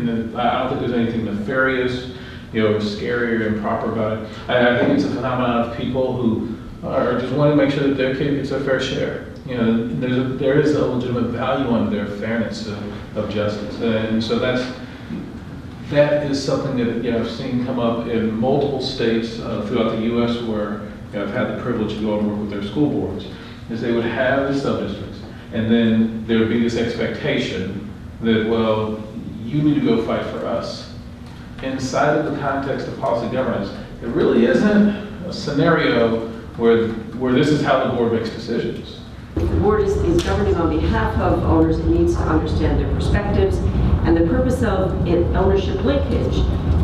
and I don't think there's anything nefarious, or scary or improper about it. I think it's a phenomenon of people who are just want to make sure that their kid gets a fair share. There is a legitimate value on their fairness of justice, and so that is something that I've seen come up in multiple states throughout the U.S. where I've had the privilege to go and work with their school boards, is they would have the sub-districts, and then there would be this expectation that, well, you need to go fight for us. Inside of the context of policy governance, there really isn't a scenario where this is how the board makes decisions. The board is governing on behalf of owners. It needs to understand their perspectives, and the purpose of ownership linkage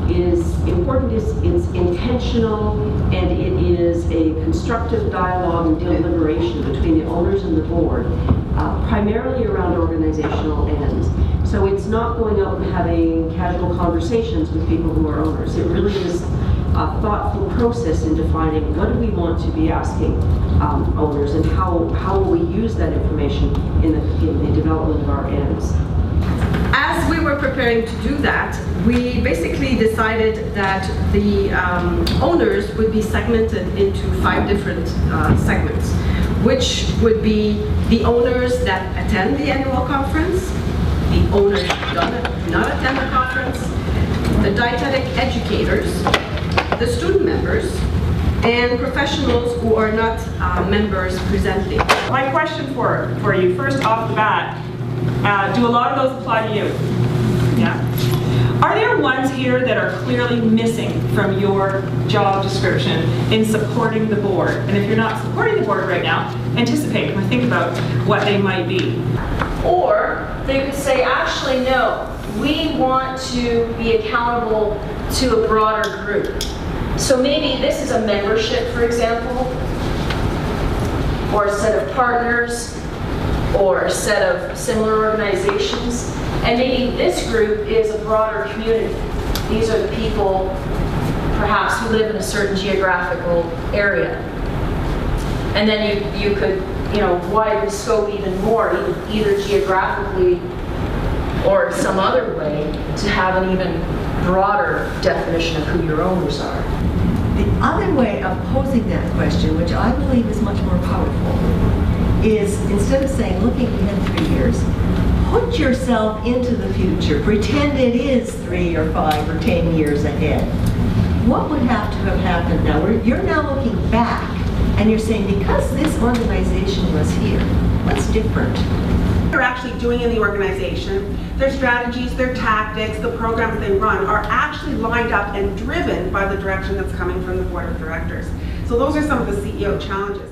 is important. It's intentional, and it is a constructive dialogue and deliberation between the owners and the board, primarily around organizational ends. So it's not going out and having casual conversations with people who are owners. It really is a thoughtful process in defining what do we want to be asking owners, and how will we use that information in the development of our ends. As we were preparing to do that, we basically decided that the owners would be segmented into 5 different segments, which would be the owners that attend the annual conference, the owners who do not attend the conference, the dietetic educators, the student members, and professionals who are not members presenting. My question for you, first off the bat, do a lot of those apply to you? Yeah. Are there ones here that are clearly missing from your job description in supporting the board? And if you're not supporting the board right now, anticipate or think about what they might be. Or they could say, actually, no, we want to be accountable to a broader group. So maybe this is a membership, for example, or a set of partners, or a set of similar organizations. And maybe this group is a broader community. These are the people, perhaps, who live in a certain geographical area. And then you could, widen the scope even more, either geographically or some other way, to have an even broader definition of who your owners are. The other way of posing that question, which I believe is much more powerful, is instead of saying, looking ahead 3 years, put yourself into the future. Pretend it is 3 or 5 or 10 years ahead. What would have to have happened now? You're now looking back, and you're saying, because this organization was here, what's different? They're actually doing in the organization, their strategies, their tactics, the programs they run are actually lined up and driven by the direction that's coming from the board of directors. So those are some of the CEO challenges.